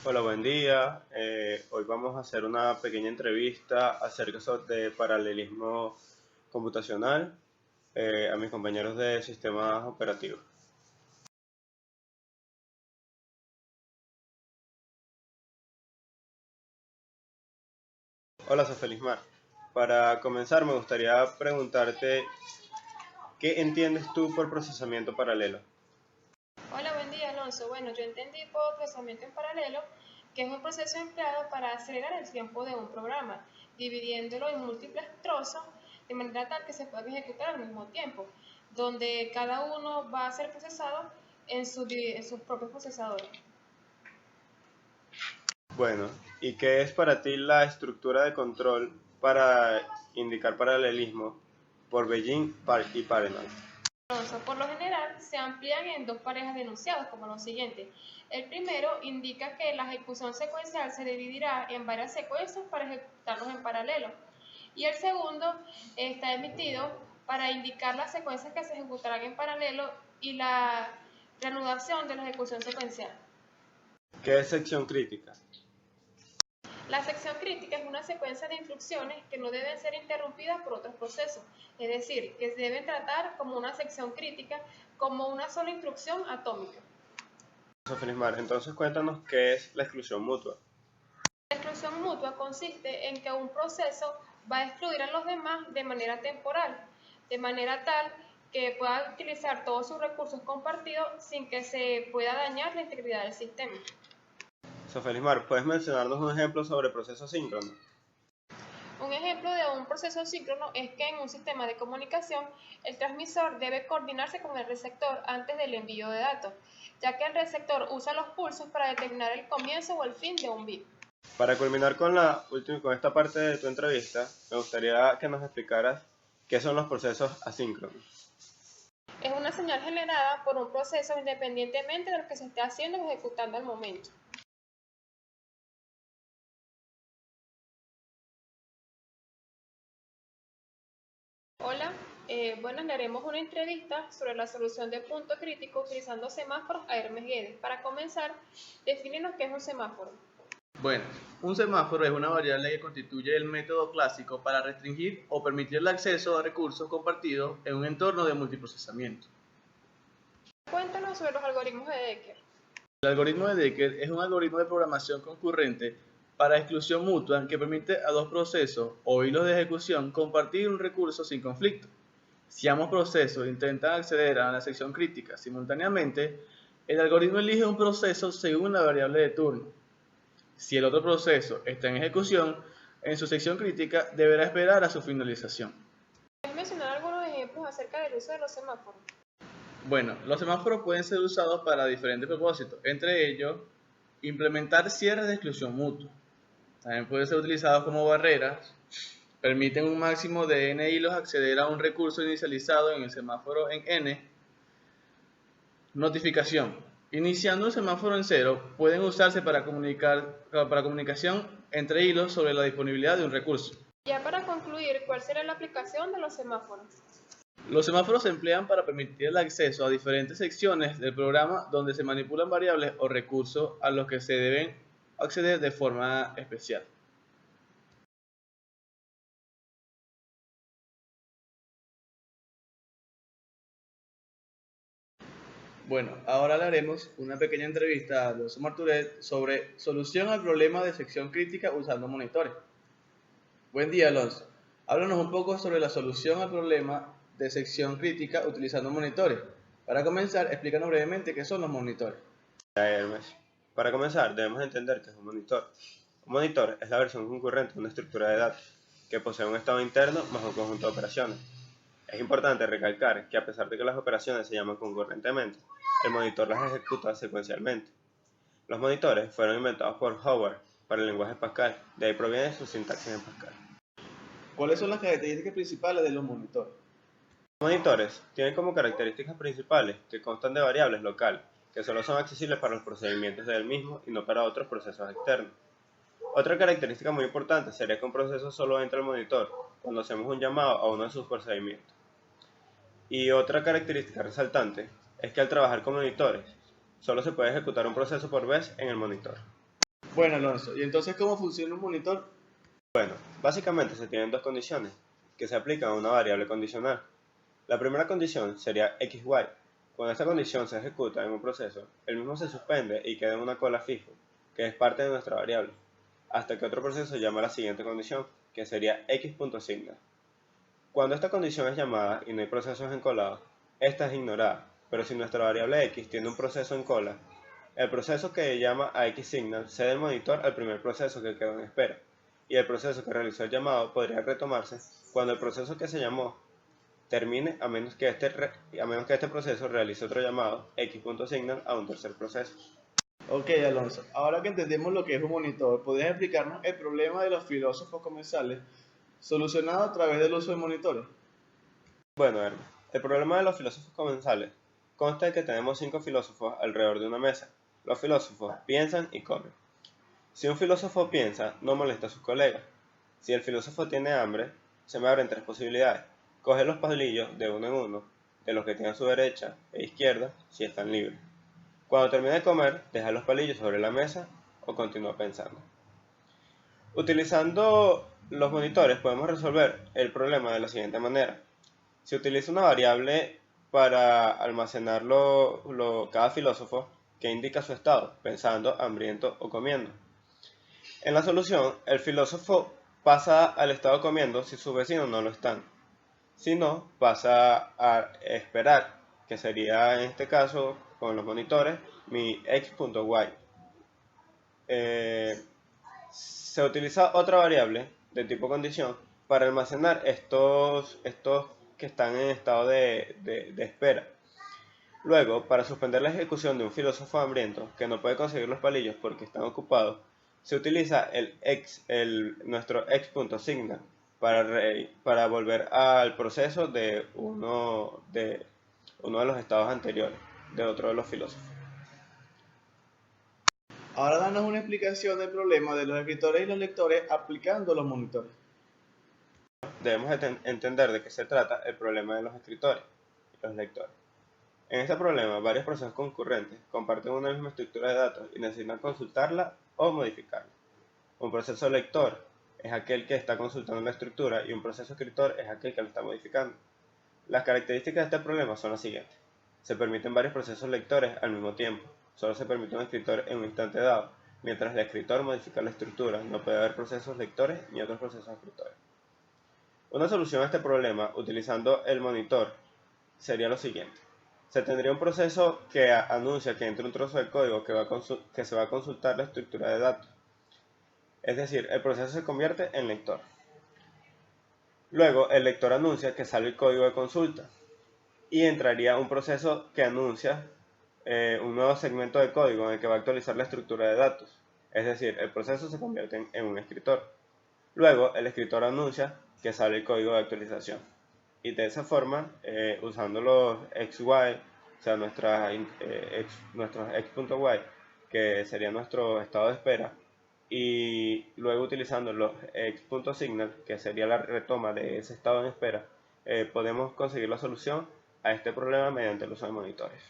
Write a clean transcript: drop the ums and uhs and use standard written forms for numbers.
Hola, buen día. Hoy vamos a hacer una pequeña entrevista acerca de paralelismo computacional a mis compañeros de sistemas operativos. Hola, Sofelismar. Para comenzar, me gustaría preguntarte, ¿qué entiendes tú por procesamiento paralelo? Hola, buen día, Alonso. Bueno, yo entendí por procesamiento en paralelo que es un proceso empleado para acelerar el tiempo de un programa, dividiéndolo en múltiples trozos de manera tal que se puedan ejecutar al mismo tiempo, donde cada uno va a ser procesado en sus propios procesadores. Bueno, ¿y qué es para ti la estructura de control para indicar paralelismo por Beijing y Parenaud? Alonso, por lo general, se amplían en dos parejas de enunciados, como lo siguiente. El primero indica que la ejecución secuencial se dividirá en varias secuencias para ejecutarlos en paralelo. Y el segundo está emitido para indicar las secuencias que se ejecutarán en paralelo y la reanudación de la ejecución secuencial. ¿Qué es sección crítica? La sección crítica es una secuencia de instrucciones que no deben ser interrumpidas por otros procesos, es decir, que se deben tratar como una sección crítica, como una sola instrucción atómica. Sofelismar, entonces cuéntanos qué es la exclusión mutua. La exclusión mutua consiste en que un proceso va a excluir a los demás de manera temporal, de manera tal que pueda utilizar todos sus recursos compartidos sin que se pueda dañar la integridad del sistema. Sofelismar, ¿puedes mencionarnos un ejemplo sobre procesos síncronos? Un ejemplo de un proceso síncrono es que en un sistema de comunicación el transmisor debe coordinarse con el receptor antes del envío de datos, ya que el receptor usa los pulsos para determinar el comienzo o el fin de un bit. Para culminar con esta parte de tu entrevista, me gustaría que nos explicaras qué son los procesos asíncronos. Es una señal generada por un proceso independientemente de lo que se esté haciendo o ejecutando al momento. Hola, bueno, le haremos una entrevista sobre la solución de punto crítico utilizando semáforos a Hermes-Guedes. Para comenzar, defínenos qué es un semáforo. Bueno, un semáforo es una variable que constituye el método clásico para restringir o permitir el acceso a recursos compartidos en un entorno de multiprocesamiento. Cuéntanos sobre los algoritmos de Decker. El algoritmo de Decker es un algoritmo de programación concurrente para exclusión mutua que permite a dos procesos o hilos de ejecución compartir un recurso sin conflicto. Si ambos procesos intentan acceder a la sección crítica simultáneamente, el algoritmo elige un proceso según la variable de turno. Si el otro proceso está en ejecución, en su sección crítica deberá esperar a su finalización. ¿Puedes mencionar algunos ejemplos acerca del uso de los semáforos? Bueno, los semáforos pueden ser usados para diferentes propósitos, entre ellos, implementar cierres de exclusión mutua. También pueden ser utilizados como barreras, permiten un máximo de n hilos acceder a un recurso inicializado en el semáforo en n. Notificación. Iniciando un semáforo en cero, pueden usarse para comunicación entre hilos sobre la disponibilidad de un recurso. Ya para concluir, ¿cuál será la aplicación de los semáforos? Los semáforos se emplean para permitir el acceso a diferentes secciones del programa donde se manipulan variables o recursos a los que se deben acceder de forma especial. Bueno, ahora le haremos una pequeña entrevista a Alonso Marturet sobre solución al problema de sección crítica usando monitores. Buen día, Alonso. Háblanos un poco sobre la solución al problema de sección crítica utilizando monitores. Para comenzar, explícanos brevemente qué son los monitores. Hermes. Para comenzar, debemos entender qué es un monitor. Un monitor es la versión concurrente de una estructura de datos que posee un estado interno más un conjunto de operaciones. Es importante recalcar que a pesar de que las operaciones se llaman concurrentemente, el monitor las ejecuta secuencialmente. Los monitores fueron inventados por Howard para el lenguaje Pascal, de ahí proviene su sintaxis en Pascal. ¿Cuáles son las características principales de los monitores? Los monitores tienen como características principales que constan de variables locales, que solo son accesibles para los procedimientos del mismo y no para otros procesos externos. Otra característica muy importante sería que un proceso solo entra al monitor cuando hacemos un llamado a uno de sus procedimientos. Y otra característica resaltante es que al trabajar con monitores, solo se puede ejecutar un proceso por vez en el monitor. Bueno, Alonso, ¿y entonces cómo funciona un monitor? Bueno, básicamente se tienen dos condiciones que se aplican a una variable condicional. La primera condición sería xy. Cuando esta condición se ejecuta en un proceso, el mismo se suspende y queda en una cola fijo, que es parte de nuestra variable, hasta que otro proceso llama a la siguiente condición, que sería x.signal. Cuando esta condición es llamada y no hay procesos encolados, esta es ignorada, pero si nuestra variable x tiene un proceso en cola, el proceso que llama a xSignal cede el monitor al primer proceso que quedó en espera, y el proceso que realizó el llamado podría retomarse cuando el proceso que se llamó termine a menos que este proceso realice otro llamado x.signal a un tercer proceso. Ok, Alonso, ahora que entendemos lo que es un monitor, ¿podrías explicarnos el problema de los filósofos comensales solucionado a través del uso de monitores? Bueno, Hermes, el problema de los filósofos comensales consta de que tenemos 5 filósofos alrededor de una mesa. Los filósofos piensan y comen. Si un filósofo piensa, no molesta a sus colegas. Si el filósofo tiene hambre, se me abren tres posibilidades. Coge los palillos de uno en uno, de los que tiene a su derecha e izquierda, si están libres. Cuando termine de comer, deja los palillos sobre la mesa o continúa pensando. Utilizando los monitores podemos resolver el problema de la siguiente manera. Se utiliza una variable para almacenar cada filósofo que indica su estado, pensando, hambriento o comiendo. En la solución, el filósofo pasa al estado comiendo si sus vecinos no lo están. Si no, pasa a esperar, que sería en este caso, con los monitores, mi x.y. Se utiliza otra variable de tipo condición para almacenar estos que están en estado de espera. Luego, para suspender la ejecución de un filósofo hambriento que no puede conseguir los palillos porque están ocupados, se utiliza nuestro x.signal para volver al proceso de uno de los estados anteriores de otro de los filósofos. Ahora danos una explicación del problema de los escritores y los lectores aplicando los monitores. Debemos entender de qué se trata el problema de los escritores y los lectores. En este problema, varios procesos concurrentes comparten una misma estructura de datos y necesitan consultarla o modificarla. Un proceso lector es aquel que está consultando la estructura y un proceso escritor es aquel que la está modificando. Las características de este problema son las siguientes. Se permiten varios procesos lectores al mismo tiempo. Solo se permite un escritor en un instante dado. Mientras el escritor modifica la estructura, no puede haber procesos lectores ni otros procesos escritores. Una solución a este problema, utilizando el monitor, sería lo siguiente. Se tendría un proceso que anuncia que entra un trozo de código que se va a consultar la estructura de datos. Es decir, el proceso se convierte en lector. Luego, el lector anuncia que sale el código de consulta y entraría un proceso que anuncia un nuevo segmento de código en el que va a actualizar la estructura de datos. Es decir, el proceso se convierte en un escritor. Luego, el escritor anuncia que sale el código de actualización. Y de esa forma, usando los xy, o sea, nuestros x.y, que sería nuestro estado de espera, y luego utilizando los x.signal, que sería la retoma de ese estado en espera, podemos conseguir la solución a este problema mediante el uso de monitores.